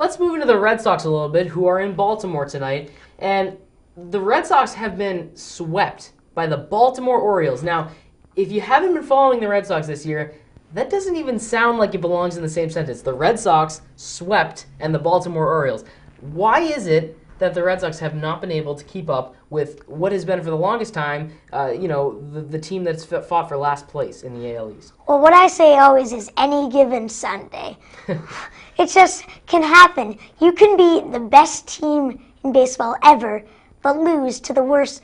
Let's move into the Red Sox a little bit, who are in Baltimore tonight. And the Red Sox have been swept by the Baltimore Orioles. Now, if you haven't been following the Red Sox this year, that doesn't even sound like it belongs in the same sentence. The Red Sox swept and the Baltimore Orioles. Why is it that the Red Sox have not been able to keep up with what has been for the longest time, the team that's fought for last place in the AL East? Well, what I say always is any given Sunday. It just can happen. You can be the best team in baseball ever, but lose to the worst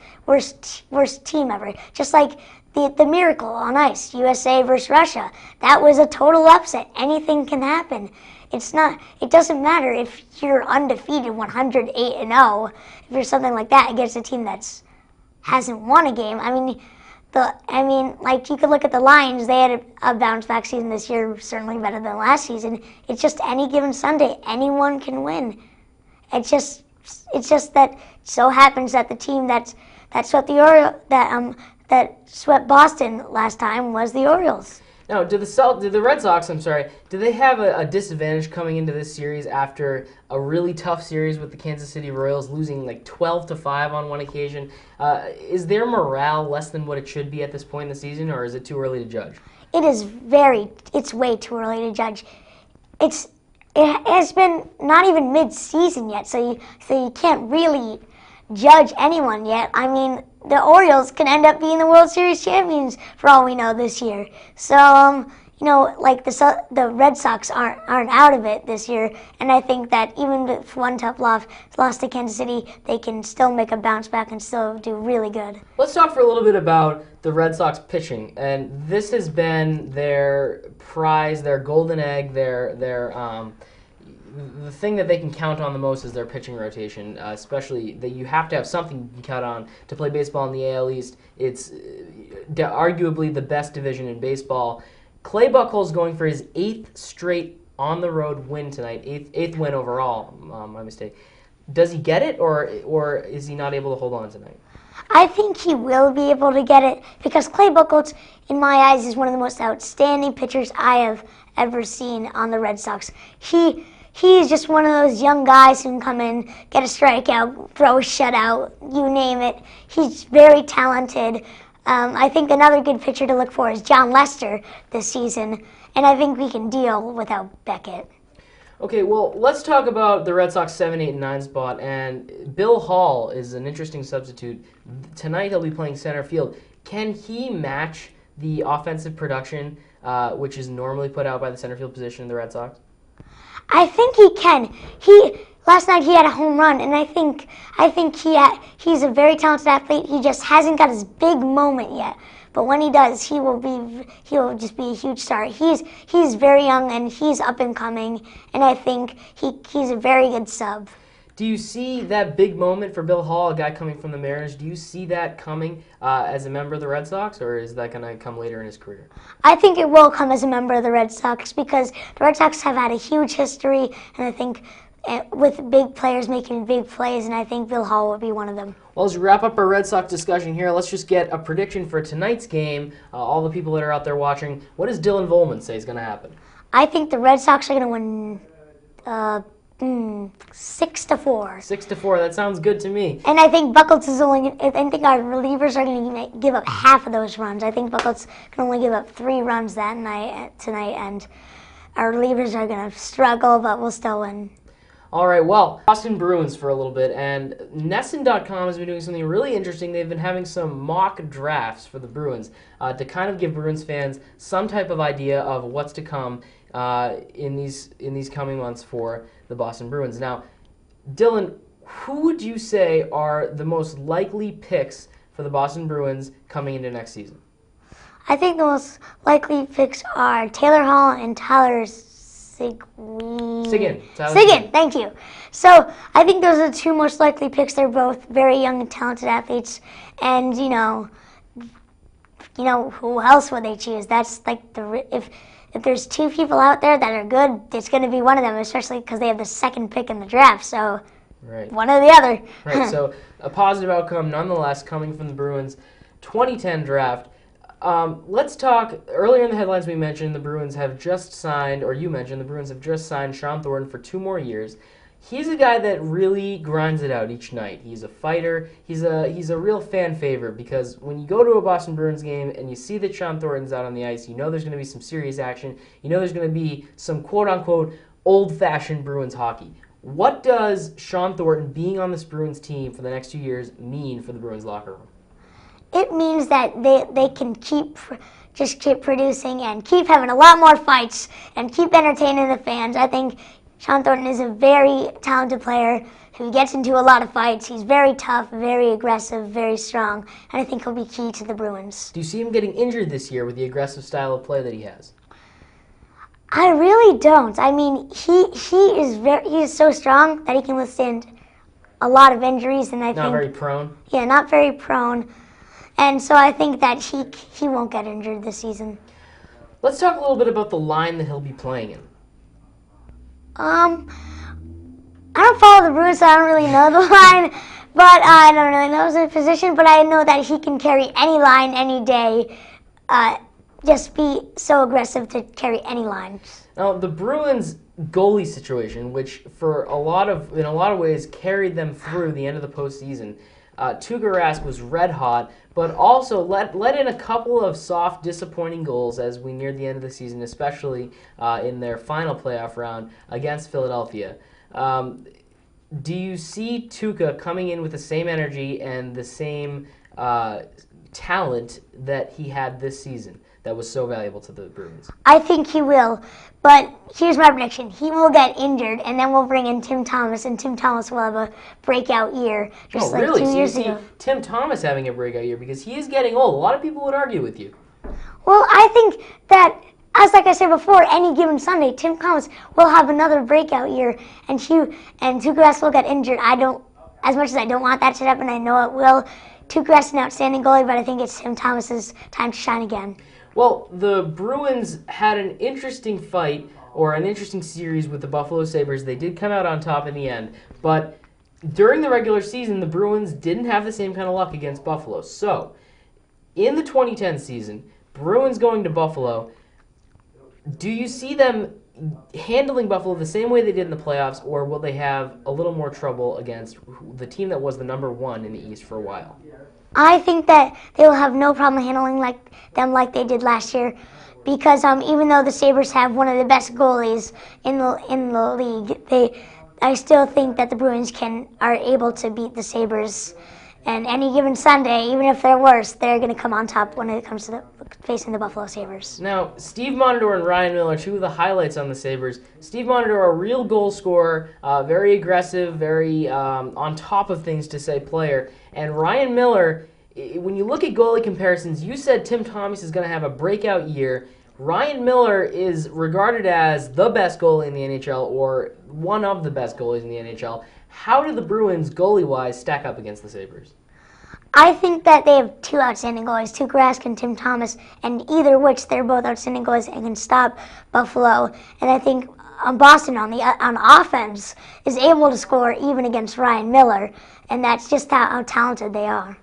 team ever. Just like the miracle on ice, USA versus Russia. That was a total upset. Anything can happen. It doesn't matter if you're undefeated 108-0, if you're something like that against a team that hasn't won a game. Like you could look at the Lions, they had a bounce back season this year, certainly better than last season. It's just any given Sunday, anyone can win. It's just that it so happens that the team that swept swept Boston last time was the Orioles. Now, do the Red Sox, do they have a disadvantage coming into this series after a really tough series with the Kansas City Royals, losing like 12-5 on one occasion? Is their morale less than what it should be at this point in the season, or is it too early to judge? It's way too early to judge. It has been not even mid-season yet, so you can't really judge anyone yet. I mean, the Orioles can end up being the World Series champions for all we know this year. So, the Red Sox aren't out of it this year, and I think that even with one tough loss to Kansas City, they can still make a bounce back and still do really good. Let's talk for a little bit about the Red Sox pitching, and this has been their prize, their golden egg, the thing that they can count on the most is their pitching rotation, especially that you have to have something you can count on to play baseball in the AL East. It's arguably the best division in baseball. Clay Buchholz going for his 8th straight on-the-road win tonight, eighth win overall, my mistake. Does he get it, or is he not able to hold on tonight? I think he will be able to get it because Clay Buchholz, in my eyes, is one of the most outstanding pitchers I have ever seen on the Red Sox. He's just one of those young guys who can come in, get a strikeout, throw a shutout, you name it. He's very talented. I think another good pitcher to look for is John Lester this season, and I think we can deal without Beckett. Okay, well, let's talk about the Red Sox 7, 8, and 9 spot, and Bill Hall is an interesting substitute. Tonight he'll be playing center field. Can he match the offensive production, which is normally put out by the center field position in the Red Sox? I think he can. Last night he had a home run, and I think he's a very talented athlete. He just hasn't got his big moment yet. But when he does, he will just be a huge star. He's very young and he's up and coming, and I think he's a very good sub. Do you see that big moment for Bill Hall, a guy coming from the Mariners? Do you see that coming as a member of the Red Sox, or is that going to come later in his career? I think it will come as a member of the Red Sox because the Red Sox have had a huge history, and I think with big players making big plays, and I think Bill Hall will be one of them. Well, as we wrap up our Red Sox discussion here, let's just get a prediction for tonight's game. All the people that are out there watching, what does Dylan Volman say is going to happen? I think the Red Sox are going to win 6-4. 6-4. That sounds good to me. And I think Buchholz is I think our relievers are going to give up half of those runs. I think Buchholz can only give up 3 runs tonight, and our relievers are going to struggle, but we'll still win. All right, well, Boston Bruins for a little bit, and NESN.com has been doing something really interesting. They've been having some mock drafts for the Bruins to kind of give Bruins fans some type of idea of what's to come in these coming months for the Boston Bruins. Now, Dylan, who would you say are the most likely picks for the Boston Bruins coming into next season? I think the most likely picks are Taylor Hall and Tyler Seguin, thank you. So I think those are the 2 most likely picks. They're both very young and talented athletes, and you know who else would they choose? That's like if there's 2 people out there that are good, it's going to be one of them, especially because they have the 2nd pick in the draft. So right. One or the other. Right. So a positive outcome nonetheless coming from the Bruins 2010 draft. Let's talk. Earlier in the headlines, we mentioned the Bruins have just signed, or you mentioned the Bruins have just signed Sean Thornton for 2 more years. He's a guy that really grinds it out each night. He's a fighter. He's a real fan favorite because when you go to a Boston Bruins game and you see that Sean Thornton's out on the ice, you know there's going to be some serious action. You know there's going to be some quote-unquote old-fashioned Bruins hockey. What does Sean Thornton being on this Bruins team for the next 2 years mean for the Bruins locker room? It means that they can keep producing and keep having a lot more fights and keep entertaining the fans. I think Sean Thornton is a very talented player who gets into a lot of fights. He's very tough, very aggressive, very strong, and I think he'll be key to the Bruins. Do you see him getting injured this year with the aggressive style of play that he has? I really don't. I mean, he is so strong that he can withstand a lot of injuries, and I think Not very prone? Yeah, not very prone. And so I think that he won't get injured this season. Let's talk a little bit about the line that he'll be playing in. I don't follow the Bruins, so I don't really know the line, but I don't really know his position, but I know that he can carry any line any day. Just be so aggressive to carry any line. Now, the Bruins goalie situation, which in a lot of ways carried them through the end of the postseason, Tuukka Rask was red hot, but also let in a couple of soft, disappointing goals as we neared the end of the season, especially in their final playoff round against Philadelphia. Do you see Tuukka coming in with the same energy and the same talent that he had this season that was so valuable to the Bruins? I think he will, but here's my prediction. He will get injured, and then we'll bring in Tim Thomas, and Tim Thomas will have a breakout year, just like really? 2 years So you ago. see Tim Thomas having a breakout year because he is getting old. A lot of people would argue with you. Well, I think that, like I said before, any given Sunday, Tim Thomas will have another breakout year, and Tuukka Rask will get injured. As much as I don't want that to happen, I know it will. Tuukka Rask is an outstanding goalie, but I think it's Tim Thomas's time to shine again. Well, the Bruins had an interesting fight, or an interesting series with the Buffalo Sabres. They did come out on top in the end, but during the regular season, the Bruins didn't have the same kind of luck against Buffalo. So, in the 2010 season, Bruins going to Buffalo, do you see them handling Buffalo the same way they did in the playoffs, or will they have a little more trouble against the team that was the number one in the East for a while? I think that they will have no problem handling them like they did last year, because even though the Sabres have one of the best goalies in the league, I still think that the Bruins are able to beat the Sabres. And any given Sunday, even if they're worse, they're going to come on top when it comes to facing the Buffalo Sabres. Now, Steve Monador and Ryan Miller, two of the highlights on the Sabres. Steve Monador, a real goal scorer, very aggressive, very on top of things to say player. And Ryan Miller, when you look at goalie comparisons, you said Tim Thomas is going to have a breakout year. Ryan Miller is regarded as the best goalie in the NHL, or one of the best goalies in the NHL. How do the Bruins, goalie-wise, stack up against the Sabres? I think that they have two outstanding goalies, Tuukka Rask and Tim Thomas, and either which they're both outstanding goalies and can stop Buffalo. And I think Boston on offense is able to score even against Ryan Miller, and that's just how talented they are.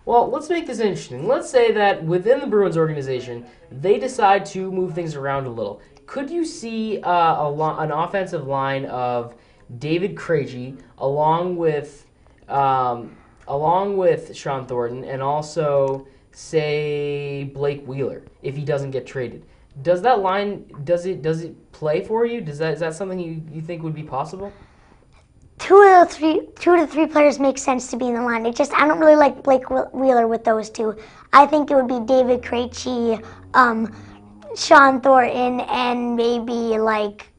Well, let's make this interesting. Let's say that within the Bruins organization, they decide to move things around a little. Could you see an offensive line of David Krejci along with Sean Thornton, and also say Blake Wheeler if he doesn't get traded? Does that line does it play for you? Is that something you think would be possible? Two to three players make sense to be in the line. I don't really like Blake Wheeler with those two. I think it would be David Krejci, Sean Thornton, and maybe like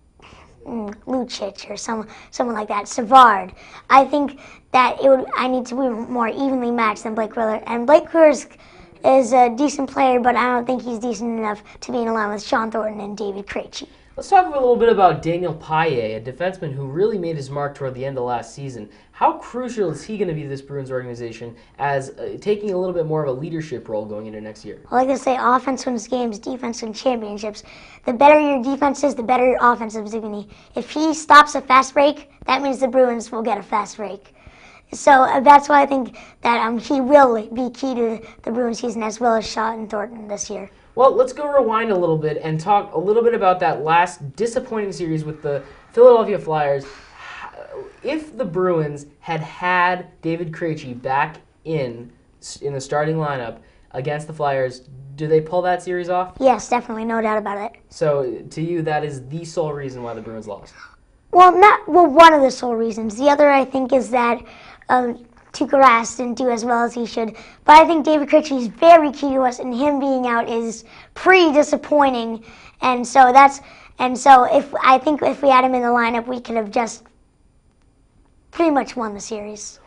Lucic or someone like that. Savard. I think that I need to be more evenly matched than Blake Wheeler. And Blake Wheeler is a decent player, but I don't think he's decent enough to be in a line with Sean Thornton and David Krejci. Let's talk a little bit about Daniel Paille, a defenseman who really made his mark toward the end of last season. How crucial is he going to be to this Bruins organization as taking a little bit more of a leadership role going into next year? I like to say offense wins games, defense wins championships. The better your defense is, the better your offense is going to be. If he stops a fast break, that means the Bruins will get a fast break. that's why I think that he will be key to the Bruins season as well as Shaw and Thornton this year. Well, let's go rewind a little bit and talk a little bit about that last disappointing series with the Philadelphia Flyers. If the Bruins had David Krejci back in the starting lineup against the Flyers, do they pull that series off? Yes, definitely, no doubt about it. So, to you, that is the sole reason why the Bruins lost? Well, one of the sole reasons. The other, I think, is that Tuukka Rask didn't do as well as he should. But I think David Krejci is very key to us, and him being out is pretty disappointing. And so if we had him in the lineup, we could have just pretty much won the series.